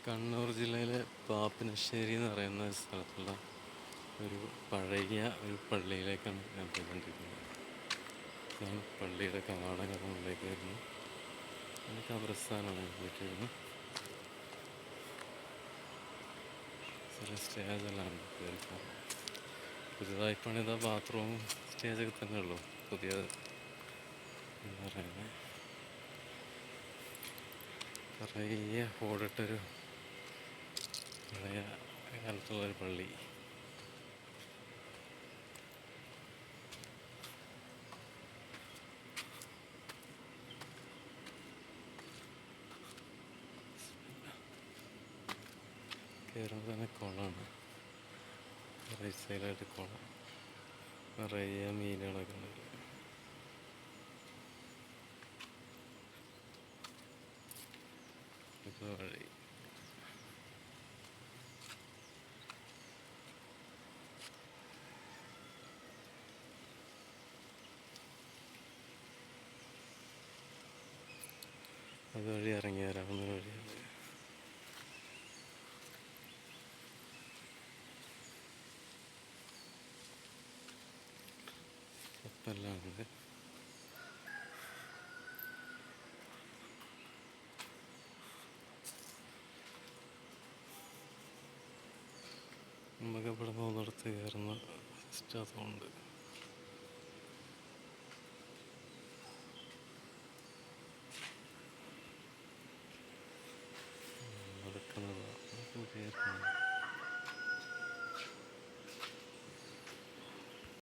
കണ്ണൂർ ജില്ലയിലെ പാപ്പിനിശ്ശേരി എന്ന് പറയുന്ന സ്ഥലത്തുള്ള ഒരു പഴയ ഒരു പള്ളിയിലേക്കാണ് ഞാൻ പോയിക്കൊണ്ടിരിക്കുന്നത്. ഇതാണ് പള്ളിയുടെ കവാടങ്ങൾ മുകളിലേക്ക് വരുന്നു. അത് ഖബർസ്ഥാനാണ് ഞാൻ പോയിട്ടിരുന്നു. ചില സ്റ്റേജെല്ലാം കയറിപ്പോൾ പുതിയതായി പണിത ബാത്റൂമും സ്റ്റേജൊക്കെ തന്നെ ഉള്ളൂ പുതിയ എന്താ പറയുന്നത്. നിറയെ ഓടിട്ടൊരു പഴയ കാലത്തുള്ളൊരു പള്ളി. കയറുമ്പോൾ തന്നെ കുളമാണ്, റൈറ്റ് സൈഡിലായിട്ട് കുളം, നിറയെ മീനുകളൊക്കെ ഉണ്ട്. ഇപ്പോൾ വഴി അതുവഴി ഇറങ്ങി വരാവുന്ന വഴിയാണ്. കപ്പെല്ലാം ഉണ്ട്. നമുക്ക് ഇവിടെ പോകുന്നിടത്ത് കയറുന്ന സിസ്റ്റം ഉണ്ട്.